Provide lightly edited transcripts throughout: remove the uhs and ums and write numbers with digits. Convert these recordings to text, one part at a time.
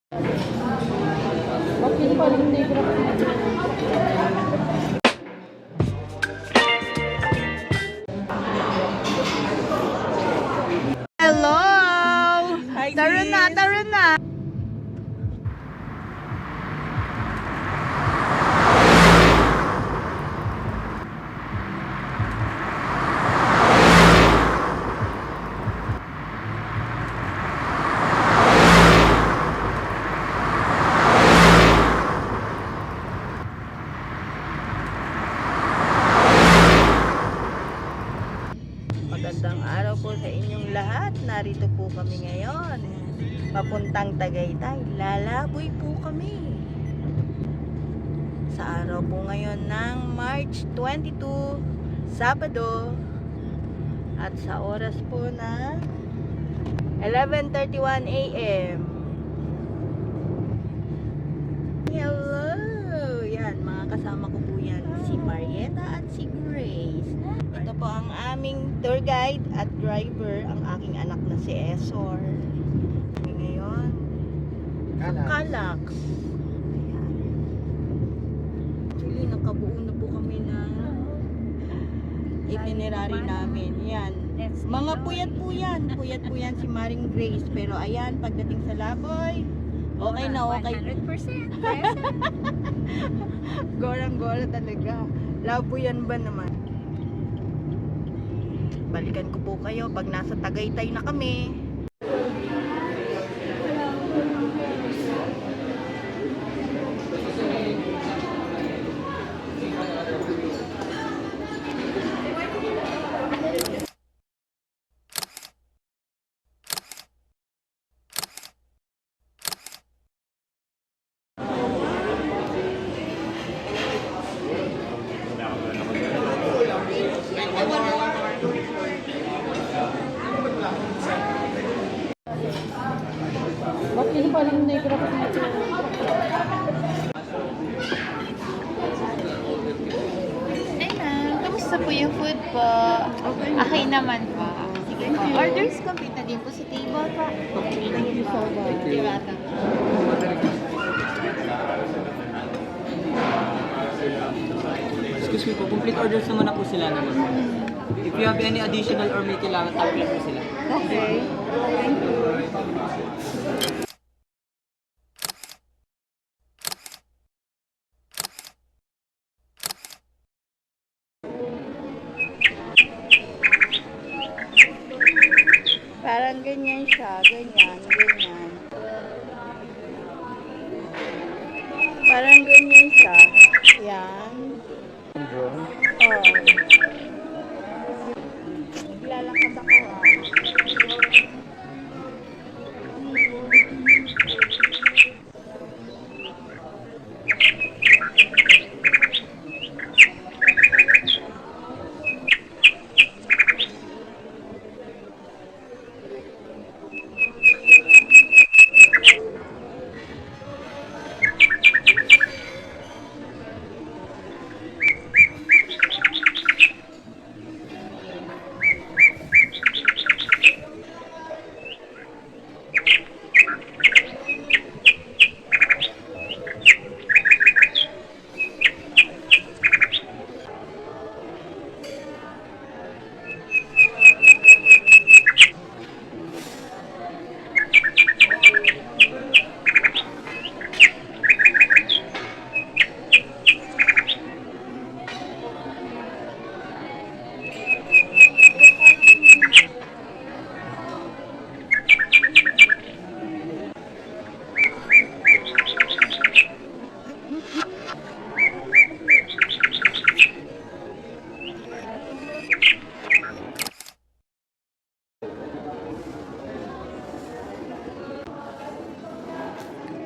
Bakit pa rin negra? Hello! Hi, Tara na, sis. tara na! Magandang araw po sa inyong lahat. Narito po kami ngayon. Papuntang Tagaytay. Lalaboy po kami. Sa araw po ngayon ng March 22, Sabado. At sa oras po na 11:31 a.m. Hello! Yan, mga kasama ko po yan. Si Marieta at si Grace. Ito po ang aming tour guide at driver, ang aking anak na si Esor. Ngayon, Calax. Ayan. Actually, nakabuo na po kami na itinerary namin. Yan. Mga puyat po yan. Puyat po yan si Maring Grace. Pero ayan, pagdating sa Laboy, okay na okay. 100%. Gorang-gora talaga. Laboy yan ba naman? Balikan ko po kayo pag nasa Tagaytay na kami. Bakit pa rin negra dito? Ay ma'am, kamusta po yung food po? Okay naman po. Sige po. Orders complete na din po sa table po. Thank you so much. You're welcome. Excuse me po, complete orders naman na po sila naman. If you have any additional or may kailangan, tap lang po sila. Okay. Thank you. Parang ganyan siya, ganyan. Parang ganyan siya. Yan. Oh. Lalakad ako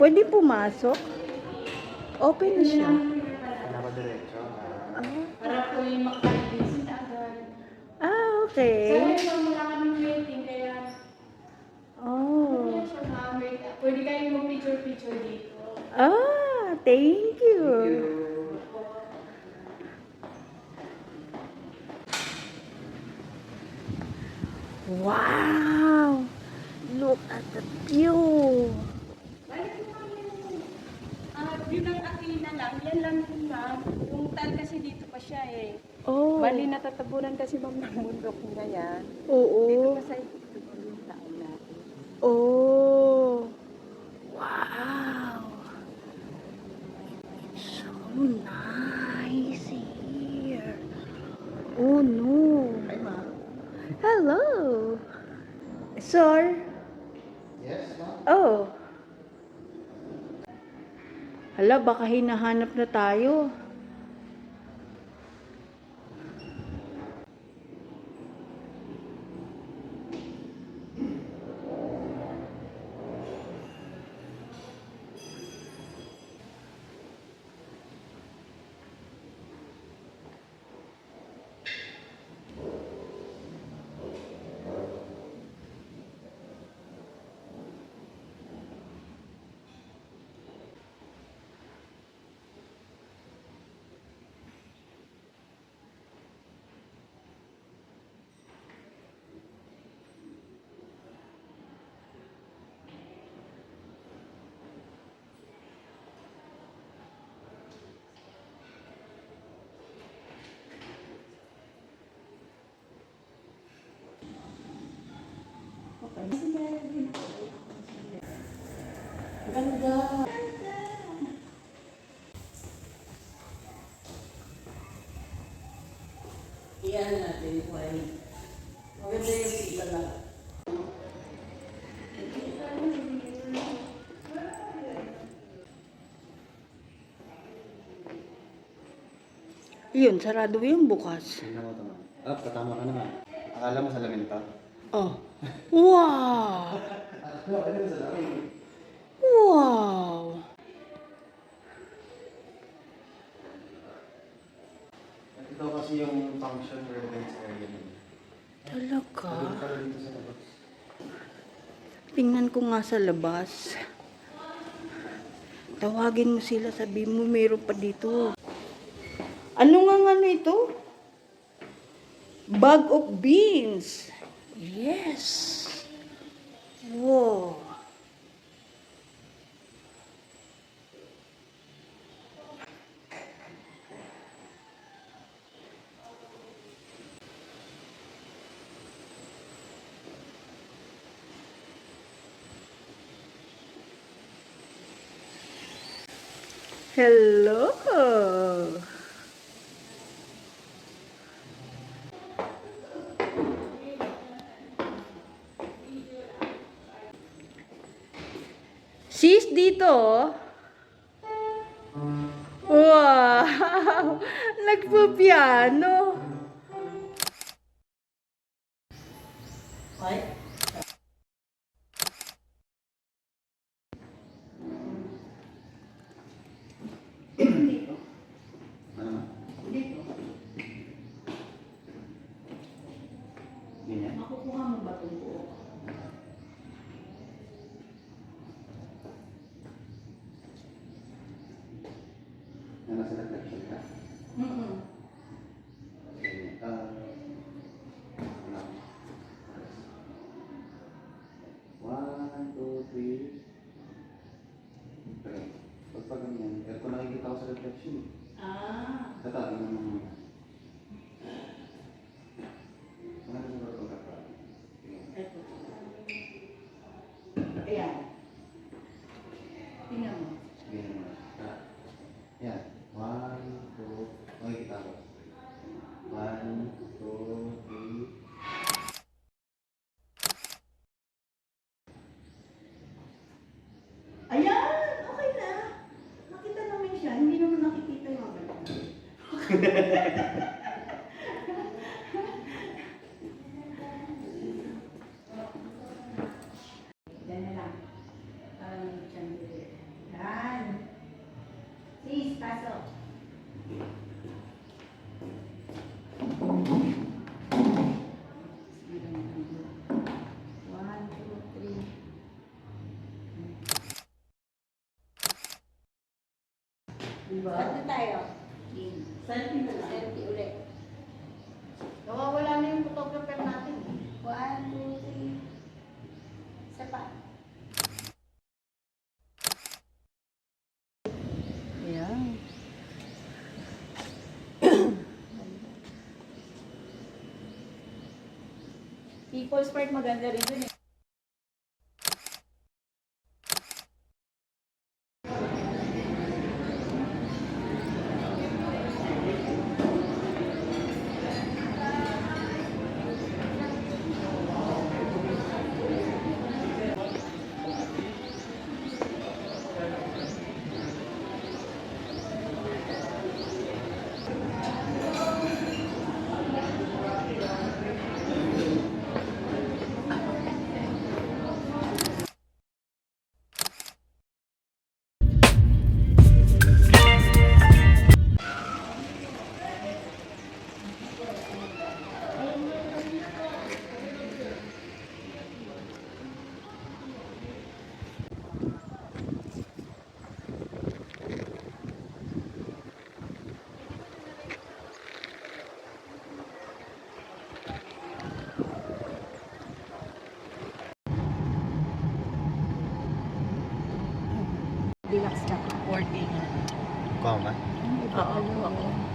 Pwede pumasok? Open na siya. Para po yung makapag-visit agad. Okay. So, wala kaming waiting, kaya Oh. pwede kayong mag-picture-picture dito. Thank you. Wow! Look at the view. Yun ang Athena lang, yan lang yun ma'am. Yung tal kasi dito pa siya eh. Oh. Bali natatabunan kasi ma'am ng bundok na yan. Dito Oo. pa sa ito yung taon natin. Oh. Wow. It's so nice here. Oh no. Hi, ma. Hello. Sir. Yes, ma. Oh. Hala, baka hinahanap na tayo. Iyan natin po ay maganda yung kita lang. Yun, sarado yung bukas. Tingnan mo ito, ma. Ah, katama ka naman. Akala mo salamin to? Oh. Wow. Akala mo salamin. Wow. At ito kasi yung function residence area nila. Talaga? Sabi ka dito sa labas. Tingnan ko nga sa labas. Tawagin mo sila, sabi mo meron pa dito. Ano nga ano ito? Bag of beans. Yes. Wow. Hello. Sis, dito. Wow! Nagpo-piano. Ano, ma? Ganyan? Makukuha mo ba itong buo? Na nasa reflection ka? Ganyan. Ano? 1, 2, 3. Okay. Pag ganyan, ito nakikita ko sa reflection. Ah. Tata, tingnan mo muna. Ano yung mga pagkaka? Ito. Ayan. Tingnan mo. Ganyan mo. Yan. 1, 2. Makikita ko. 1, 2, 3. Ayan! Okay na. Nakita namin siya. Hindi naman nakikita yung mga ganun. Diyan na lang. Yan. Sis, pasok. One, two, three. Diba? Saan na tayo? Selfie na lang. Selfie ulit. Nawawala na yung photographer natin. 1, 2, 3. Isa pa. Ayan. People's Park maganda rin dun eh. Deluxe ka. 4K. Kama? Oo.